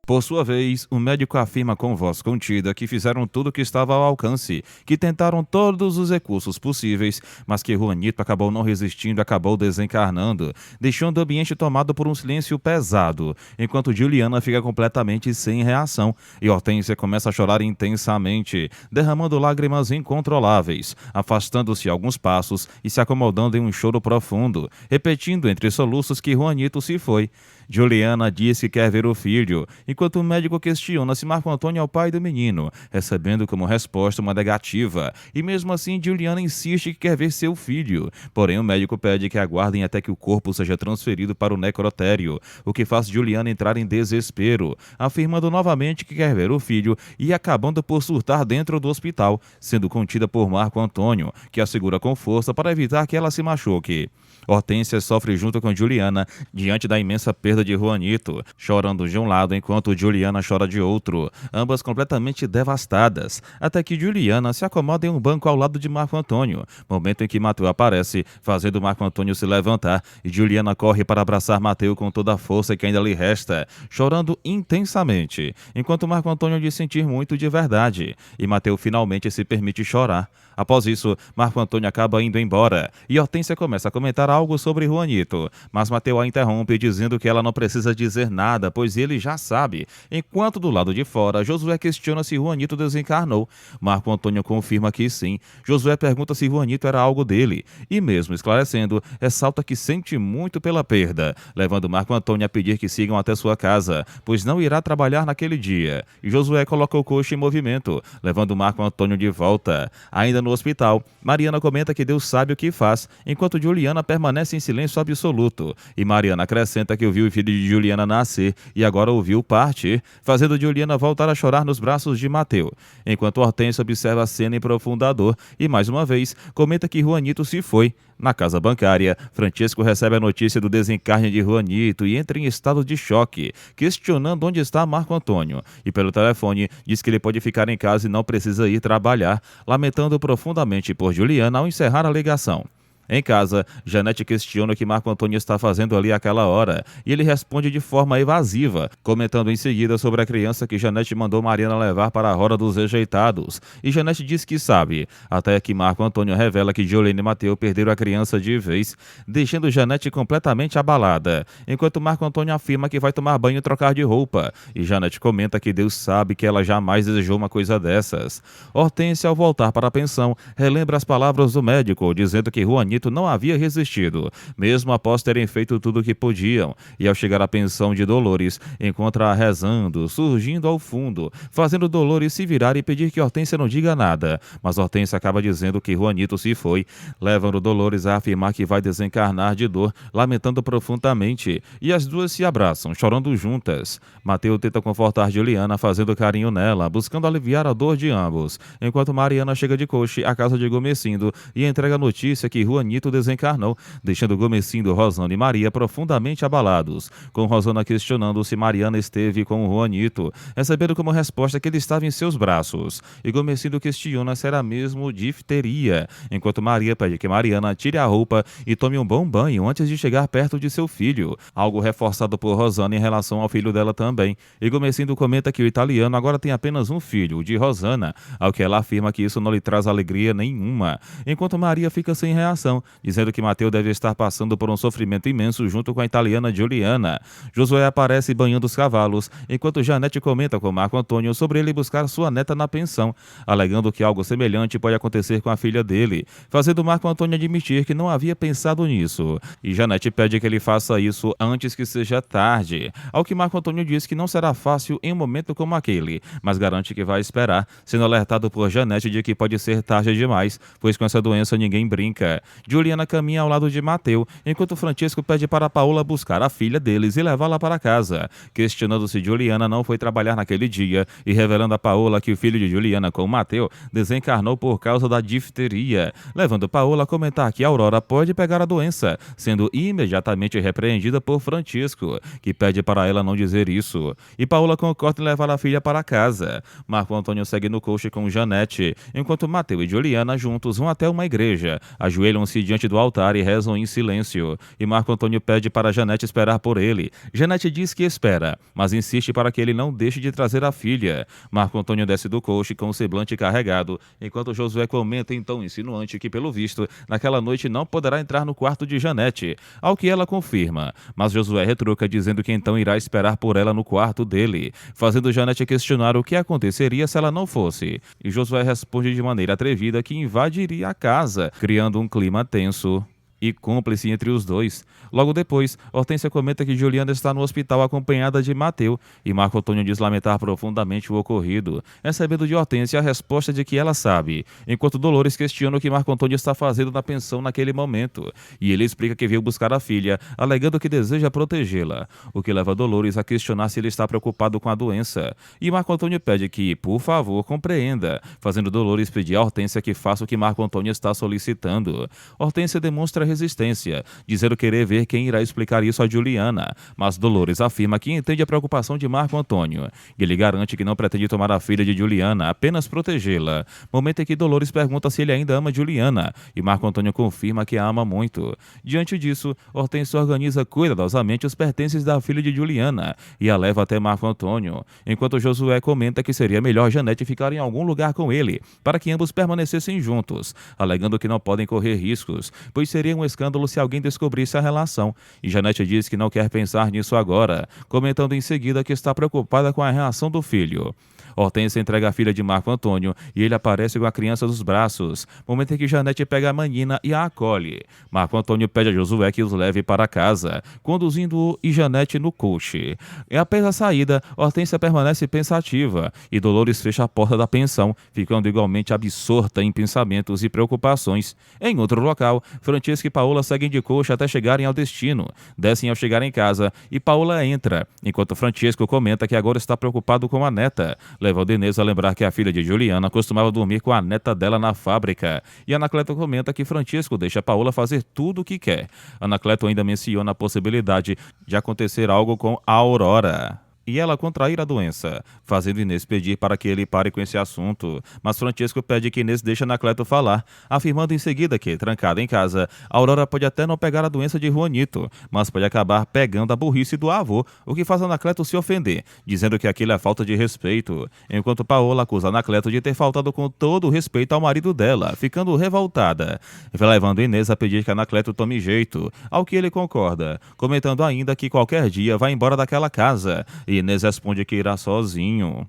Por sua vez, o médico afirma com voz contida que fizeram tudo o que estava ao alcance, que tentaram todos os recursos possíveis, mas que Juanito acabou não resistindo e acabou desencarnando, deixando o ambiente tomado por um silêncio pesado, enquanto Juliana fica completamente sem reação e Hortência começa a chorar intensamente, derramando lágrimas incontroláveis, afastando-se alguns passos e se acomodando em um choro profundo, repetindo entre soluços que Juanito se foi. Juliana diz que quer ver o filho, enquanto o médico questiona se Marco Antônio é o pai do menino, recebendo como resposta uma negativa, e mesmo assim Juliana insiste que quer ver seu filho. Porém, o médico pede que aguardem até que o corpo seja transferido para o necrotério, o que faz Juliana entrar em desespero, afirmando novamente que quer ver o filho e acabando por surtar dentro do hospital, sendo contida por Marco Antônio, que a segura com força para evitar que ela se machuque. Hortência sofre junto com Juliana diante da imensa perda de Juanito, chorando de um lado enquanto Juliana chora de outro, ambas completamente devastadas, até que Juliana se acomoda em um banco ao lado de Marco Antônio, momento em que Mateu aparece, fazendo Marco Antônio se levantar, e Juliana corre para abraçar Mateu com toda a força que ainda lhe resta, chorando intensamente, enquanto Marco Antônio diz sentir muito de verdade, e Mateu finalmente se permite chorar. Após isso, Marco Antônio acaba indo embora, e Hortência começa a comentar algo sobre Juanito, mas Mateu a interrompe dizendo que ela não precisa dizer nada, pois ele já sabe, enquanto do lado de fora, Josué questiona se Juanito desencarnou. Marco Antônio confirma que sim. Josué pergunta se Juanito era algo dele, e mesmo esclarecendo, ressalta que sente muito pela perda, levando Marco Antônio a pedir que sigam até sua casa, pois não irá trabalhar naquele dia, e Josué coloca o coche em movimento, levando Marco Antônio de volta. Ainda no hospital, Mariana comenta que Deus sabe o que faz, enquanto Juliana permanece em silêncio absoluto, e Mariana acrescenta que ouviu o filho de Juliana nascer e agora ouviu partir, fazendo Juliana voltar a chorar nos braços de Mateu, enquanto Hortência observa a cena em profunda dor e, mais uma vez, comenta que Juanito se foi. Na casa bancária, Francisco recebe a notícia do desencarne de Juanito e entra em estado de choque, questionando onde está Marco Antônio, e pelo telefone diz que ele pode ficar em casa e não precisa ir trabalhar, lamentando profundamente por Juliana ao encerrar a ligação. Em casa, Janete questiona o que Marco Antônio está fazendo ali àquela hora, e ele responde de forma evasiva, comentando em seguida sobre a criança que Janete mandou Mariana levar para a roda dos rejeitados, e Janete diz que sabe, até que Marco Antônio revela que Jolene e Mateu perderam a criança de vez, deixando Janete completamente abalada, enquanto Marco Antônio afirma que vai tomar banho e trocar de roupa, e Janete comenta que Deus sabe que ela jamais desejou uma coisa dessas. Hortência, ao voltar para a pensão, relembra as palavras do médico, dizendo que Juanito não havia resistido, mesmo após terem feito tudo o que podiam, e ao chegar à pensão de Dolores, encontra-a rezando, surgindo ao fundo, fazendo Dolores se virar e pedir que Hortência não diga nada, mas Hortência acaba dizendo que Juanito se foi, levando Dolores a afirmar que vai desencarnar de dor, lamentando profundamente, e as duas se abraçam, chorando juntas. Mateu tenta confortar Juliana, fazendo carinho nela, buscando aliviar a dor de ambos, enquanto Mariana chega de coche à casa de Gomecindo e entrega a notícia que Juanito desencarnou, deixando Gomecindo, Rosana e Maria profundamente abalados, com Rosana questionando se Mariana esteve com o Juanito, recebendo como resposta que ele estava em seus braços, e Gomecindo questiona se era mesmo difteria, enquanto Maria pede que Mariana tire a roupa e tome um bom banho antes de chegar perto de seu filho, algo reforçado por Rosana em relação ao filho dela também, e Gomecindo comenta que o italiano agora tem apenas um filho, o de Rosana, ao que ela afirma que isso não lhe traz alegria nenhuma, enquanto Maria fica sem reação, dizendo que Mateu deve estar passando por um sofrimento imenso junto com a italiana Juliana. Josué aparece banhando os cavalos, enquanto Janete comenta com Marco Antônio sobre ele buscar sua neta na pensão, alegando que algo semelhante pode acontecer com a filha dele, fazendo Marco Antônio admitir que não havia pensado nisso, e Janete pede que ele faça isso antes que seja tarde, ao que Marco Antônio diz que não será fácil em um momento como aquele, mas garante que vai esperar, sendo alertado por Janete de que pode ser tarde demais, pois com essa doença ninguém brinca. Juliana caminha ao lado de Mateu, enquanto Francisco pede para Paola buscar a filha deles e levá-la para casa, questionando se Juliana não foi trabalhar naquele dia e revelando a Paola que o filho de Juliana com Mateu desencarnou por causa da difteria, levando Paola a comentar que Aurora pode pegar a doença, sendo imediatamente repreendida por Francisco, que pede para ela não dizer isso, e Paola concorda em levar a filha para casa. Marco Antônio segue no coche com Janete, enquanto Mateu e Juliana juntos vão até uma igreja, ajoelham-se reúnem-se diante do altar e rezam em silêncio, e Marco Antônio pede para Janete esperar por ele. Janete diz que espera, mas insiste para que ele não deixe de trazer a filha. Marco Antônio desce do coche com o semblante carregado, enquanto Josué comenta em tom insinuante que, pelo visto, naquela noite não poderá entrar no quarto de Janete, ao que ela confirma, mas Josué retruca dizendo que então irá esperar por ela no quarto dele, fazendo Janete questionar o que aconteceria se ela não fosse. E Josué responde de maneira atrevida que invadiria a casa, criando um clima tenso e cúmplice entre os dois. Logo depois, Hortência comenta que Juliana está no hospital acompanhada de Mateu, e Marco Antônio diz lamentar profundamente o ocorrido, recebendo de Hortência a resposta de que ela sabe, enquanto Dolores questiona o que Marco Antônio está fazendo na pensão naquele momento, e ele explica que veio buscar a filha, alegando que deseja protegê-la, o que leva Dolores a questionar se ele está preocupado com a doença, e Marco Antônio pede que, por favor, compreenda, fazendo Dolores pedir a Hortência que faça o que Marco Antônio está solicitando. Hortência demonstra resistência, dizendo querer ver quem irá explicar isso a Juliana, mas Dolores afirma que entende a preocupação de Marco Antônio, e ele garante que não pretende tomar a filha de Juliana, apenas protegê-la. Momento em que Dolores pergunta se ele ainda ama Juliana, e Marco Antônio confirma que a ama muito. Diante disso, Hortência organiza cuidadosamente os pertences da filha de Juliana, e a leva até Marco Antônio, enquanto Josué comenta que seria melhor Janete ficar em algum lugar com ele, para que ambos permanecessem juntos, alegando que não podem correr riscos, pois seria um escândalo se alguém descobrisse a relação, e Janete diz que não quer pensar nisso agora, comentando em seguida que está preocupada com a reação do filho. Hortência entrega a filha de Marco Antônio e ele aparece com a criança nos braços, momento em que Janete pega a menina e a acolhe. Marco Antônio pede a Josué que os leve para casa, conduzindo-o e Janete no coche. E após a saída, Hortência permanece pensativa e Dolores fecha a porta da pensão, ficando igualmente absorta em pensamentos e preocupações. Em outro local, Francesca e Paola seguem de coche até chegarem ao destino. Descem ao chegar em casa e Paola entra, enquanto Francesco comenta que agora está preocupado com a neta, levando Inês a lembrar que a filha de Juliana costumava dormir com a neta dela na fábrica. E Anacleto comenta que Francesco deixa Paola fazer tudo o que quer. Anacleto ainda menciona a possibilidade de acontecer algo com a Aurora e ela contrair a doença, fazendo Inês pedir para que ele pare com esse assunto, mas Francesco pede que Inês deixe Anacleto falar, afirmando em seguida que, trancada em casa, Aurora pode até não pegar a doença de Juanito, mas pode acabar pegando a burrice do avô, o que faz Anacleto se ofender, dizendo que aquilo é falta de respeito, enquanto Paola acusa Anacleto de ter faltado com todo o respeito ao marido dela, ficando revoltada, levando Inês a pedir que Anacleto tome jeito, ao que ele concorda, comentando ainda que qualquer dia vai embora daquela casa, e Inês responde que irá sozinho,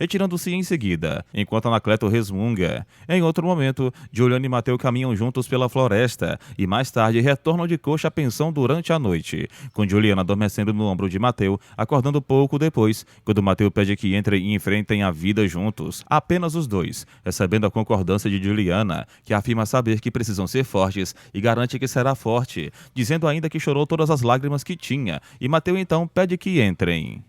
retirando-se em seguida, enquanto Anacleto resmunga. Em outro momento, Juliana e Mateu caminham juntos pela floresta e mais tarde retornam de coxa à pensão durante a noite, com Juliana adormecendo no ombro de Mateu, acordando pouco depois, quando Mateu pede que entrem e enfrentem a vida juntos, apenas os dois, recebendo a concordância de Juliana, que afirma saber que precisam ser fortes e garante que será forte, dizendo ainda que chorou todas as lágrimas que tinha, e Mateu então pede que entrem.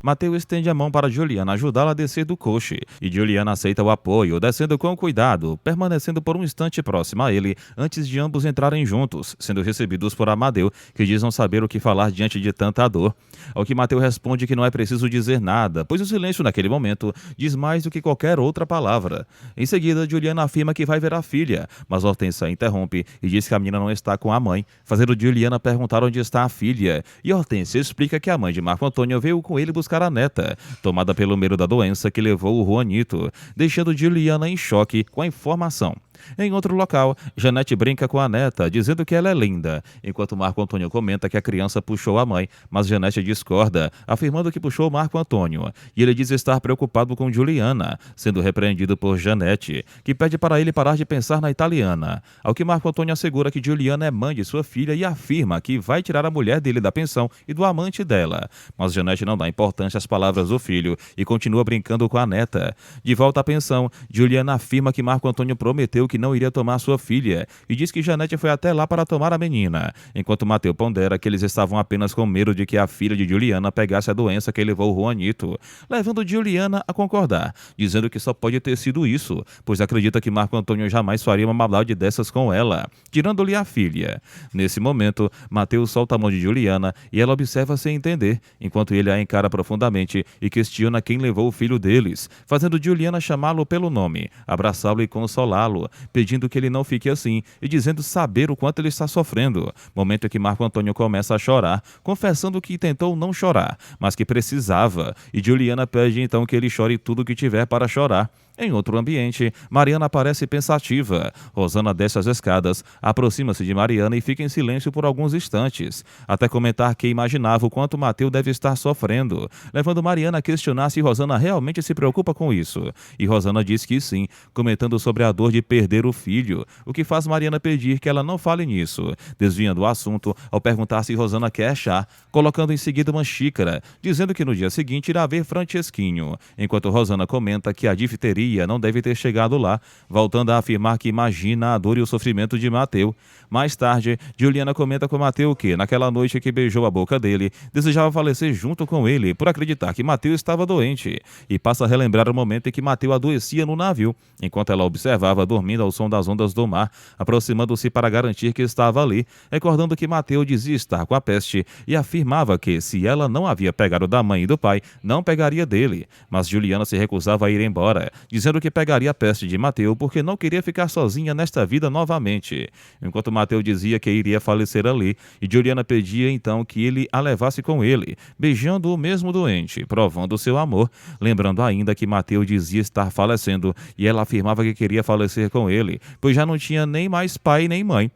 Mateu estende a mão para Juliana ajudá-la a descer do coche, e Juliana aceita o apoio, descendo com cuidado, permanecendo por um instante próximo a ele, antes de ambos entrarem juntos, sendo recebidos por Amadeu, que diz não saber o que falar diante de tanta dor. Ao que Mateu responde que não é preciso dizer nada, pois o silêncio naquele momento diz mais do que qualquer outra palavra. Em seguida, Juliana afirma que vai ver a filha, mas Hortência interrompe e diz que a menina não está com a mãe, fazendo Juliana perguntar onde está a filha, e Hortência explica que a mãe de Marco Antônio veio com ele buscar a neta, tomada pelo medo da doença que levou o Juanito, deixando Juliana em choque com a informação. Em outro local, Janete brinca com a neta, dizendo que ela é linda, enquanto Marco Antônio comenta que a criança puxou a mãe, mas Janete discorda, afirmando que puxou Marco Antônio, e ele diz estar preocupado com Juliana, sendo repreendido por Janete, que pede para ele parar de pensar na italiana, ao que Marco Antônio assegura que Juliana é mãe de sua filha e afirma que vai tirar a mulher dele da pensão e do amante dela, mas Janete não dá importância às palavras do filho e continua brincando com a neta. De volta à pensão, Juliana afirma que Marco Antônio prometeu que não iria tomar sua filha e diz que Janete foi até lá para tomar a menina, enquanto Mateu pondera que eles estavam apenas com medo de que a filha de Juliana pegasse a doença que levou o Juanito, levando Juliana a concordar, dizendo que só pode ter sido isso, pois acredita que Marco Antônio jamais faria uma maldade dessas com ela, tirando-lhe a filha. Nesse momento, Mateu solta a mão de Juliana e ela observa sem entender, enquanto ele a encara profundamente e questiona quem levou o filho deles, fazendo Juliana chamá-lo pelo nome, abraçá-lo e consolá-lo, pedindo que ele não fique assim e dizendo saber o quanto ele está sofrendo. Momento em que Marco Antônio começa a chorar, confessando que tentou não chorar, mas que precisava, e Juliana pede então que ele chore tudo o que tiver para chorar. Em outro ambiente, Mariana parece pensativa. Rosana desce as escadas, aproxima-se de Mariana e fica em silêncio por alguns instantes, até comentar que imaginava o quanto Mateus deve estar sofrendo, levando Mariana a questionar se Rosana realmente se preocupa com isso. E Rosana diz que sim, comentando sobre a dor de perder o filho, o que faz Mariana pedir que ela não fale nisso, desviando o assunto ao perguntar se Rosana quer chá, colocando em seguida uma xícara, dizendo que no dia seguinte irá ver Francesquinho, enquanto Rosana comenta que a difteria não deve ter chegado lá, voltando a afirmar que imagina a dor e o sofrimento de Mateus. Mais tarde, Juliana comenta com Mateus que, naquela noite que beijou a boca dele, desejava falecer junto com ele por acreditar que Mateus estava doente, e passa a relembrar o momento em que Mateus adoecia no navio, enquanto ela observava dormindo ao som das ondas do mar, aproximando-se para garantir que estava ali, recordando que Mateus dizia estar com a peste e afirmava que, se ela não havia pegado da mãe e do pai, não pegaria dele, mas Juliana se recusava a ir embora, dizendo que pegaria a peste de Mateus porque não queria ficar sozinha nesta vida novamente. Enquanto Mateus dizia que iria falecer ali, e Juliana pedia então que ele a levasse com ele, beijando o mesmo doente, provando seu amor, lembrando ainda que Mateus dizia estar falecendo e ela afirmava que queria falecer com ele, pois já não tinha nem mais pai nem mãe.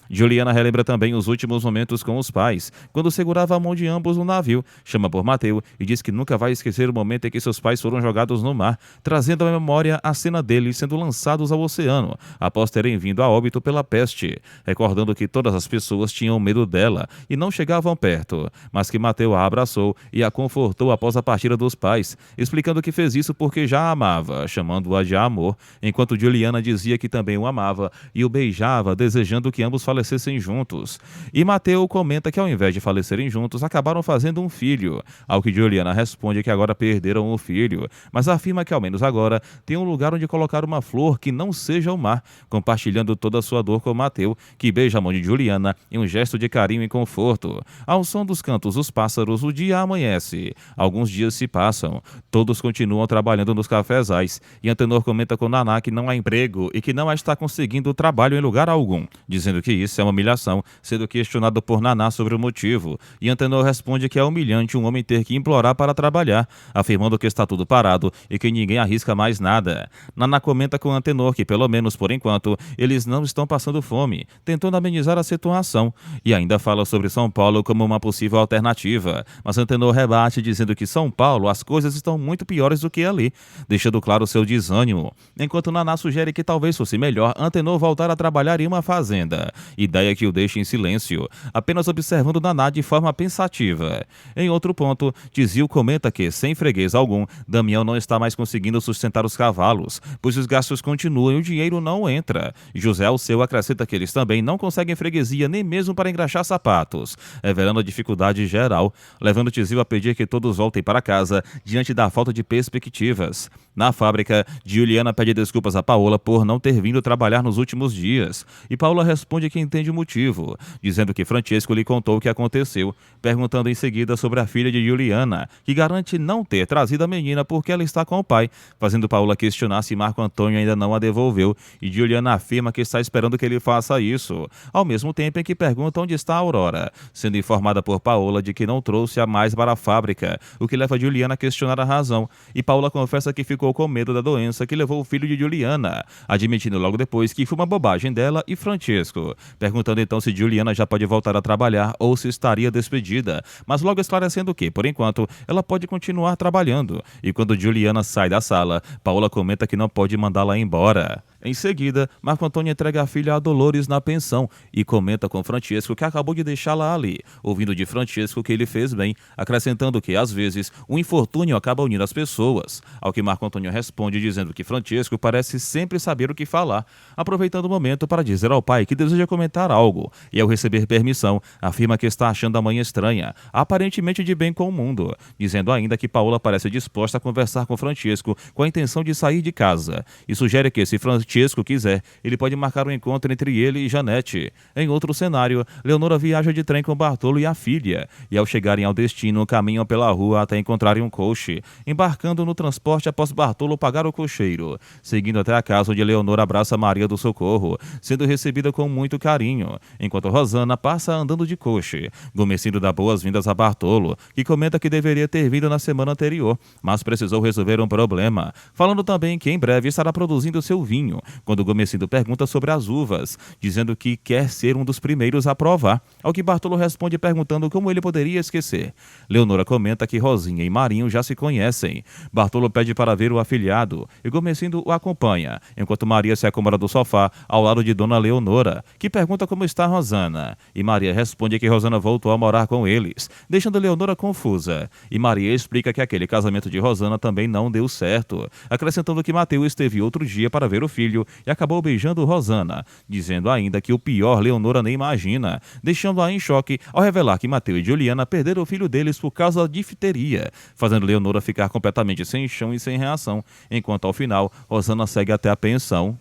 Juliana relembra também os últimos momentos com os pais, quando segurava a mão de ambos no navio, chama por Mateus e diz que nunca vai esquecer o momento em que seus pais foram jogados no mar, trazendo à memória a cena deles sendo lançados ao oceano, após terem vindo a óbito pela peste, recordando que todas as pessoas tinham medo dela e não chegavam perto, mas que Mateus a abraçou e a confortou após a partida dos pais, explicando que fez isso porque já a amava, chamando-a de amor, enquanto Juliana dizia que também o amava e o beijava, desejando que ambos falecessem juntos. E Mateus comenta que ao invés de falecerem juntos, acabaram fazendo um filho, ao que Juliana responde que agora perderam o filho, mas afirma que ao menos agora tem um lugar onde colocar uma flor que não seja o mar, compartilhando toda a sua dor com Mateus, que beija a mão de Juliana em um gesto de carinho e conforto. Ao som dos cantos dos pássaros, o dia amanhece. Alguns dias se passam, todos continuam trabalhando nos cafezais, e Antenor comenta com Naná que não há emprego e que não está conseguindo trabalho em lugar algum, dizendo que isso é uma humilhação, sendo questionado por Naná sobre o motivo, e Antenor responde que é humilhante um homem ter que implorar para trabalhar, afirmando que está tudo parado e que ninguém arrisca mais nada. Naná comenta com Antenor que, pelo menos por enquanto, eles não estão passando fome, tentando amenizar a situação, e ainda fala sobre São Paulo como uma possível alternativa, mas Antenor rebate dizendo que São Paulo as coisas estão muito piores do que ali, deixando claro seu desânimo, enquanto Naná sugere que talvez fosse melhor Antenor voltar a trabalhar em uma fazenda, ideia que o deixa em silêncio, apenas observando Naná de forma pensativa. Em outro ponto, Tizil comenta que, sem freguês algum, Damião não está mais conseguindo sustentar os cavalos, pois os gastos continuam e o dinheiro não entra. José Alceu acrescenta que eles também não conseguem freguesia nem mesmo para engraxar sapatos, revelando a dificuldade geral, levando Tizil a pedir que todos voltem para casa diante da falta de perspectivas. Na fábrica, Juliana pede desculpas a Paola por não ter vindo trabalhar nos últimos dias, e Paola responde que entende o motivo, dizendo que Francesco lhe contou o que aconteceu, perguntando em seguida sobre a filha de Juliana, que garante não ter trazido a menina porque ela está com o pai, fazendo Paola questionar se Marco Antônio ainda não a devolveu, e Juliana afirma que está esperando que ele faça isso, ao mesmo tempo em que pergunta onde está a Aurora, sendo informada por Paola de que não trouxe a mais para a fábrica, o que leva Juliana a questionar a razão, e Paola confessa que ficou com medo da doença que levou o filho de Juliana, admitindo logo depois que foi uma bobagem dela e Francesco, perguntando então se Juliana já pode voltar a trabalhar ou se estaria despedida, mas logo esclarecendo que, por enquanto, ela pode continuar trabalhando, e quando Juliana sai da sala, Paola comenta que não pode mandá-la embora. Em seguida, Marco Antônio entrega a filha a Dolores na pensão e comenta com Francesco que acabou de deixá-la ali, ouvindo de Francesco que ele fez bem, acrescentando que, às vezes, o infortúnio acaba unindo as pessoas, ao que Marco Antônio responde dizendo que Francesco parece sempre saber o que falar, aproveitando o momento para dizer ao pai que deseja comentar algo, e ao receber permissão, afirma que está achando a mãe estranha, aparentemente de bem com o mundo, dizendo ainda que Paola parece disposta a conversar com Francesco com a intenção de sair de casa, e sugere que, se Francesco Francesco quiser, ele pode marcar um encontro entre ele e Janete. Em outro cenário, Leonora viaja de trem com Bartolo e a filha, e ao chegarem ao destino, caminham pela rua até encontrarem um coche, embarcando no transporte após Bartolo pagar o cocheiro, seguindo até a casa onde Leonora abraça Maria do Socorro, sendo recebida com muito carinho, enquanto Rosana passa andando de coche. Gomesindo dá boas-vindas a Bartolo, que comenta que deveria ter vindo na semana anterior, mas precisou resolver um problema, falando também que em breve estará produzindo seu vinho, quando Gomesindo pergunta sobre as uvas, dizendo que quer ser um dos primeiros a provar, ao que Bartolo responde perguntando como ele poderia esquecer. Leonora comenta que Rosinha e Marinho já se conhecem. Bartolo pede para ver o afilhado e Gomesindo o acompanha, enquanto Maria se acomoda do sofá ao lado de Dona Leonora, que pergunta como está Rosana, e Maria responde que Rosana voltou a morar com eles, deixando Leonora confusa, e Maria explica que aquele casamento de Rosana também não deu certo, acrescentando que Mateus esteve outro dia para ver o filho e acabou beijando Rosana, dizendo ainda que o pior Leonora nem imagina, deixando-a em choque ao revelar que Mateus e Juliana perderam o filho deles por causa da difteria, fazendo Leonora ficar completamente sem chão e sem reação, enquanto ao final, Rosana segue até a pensão.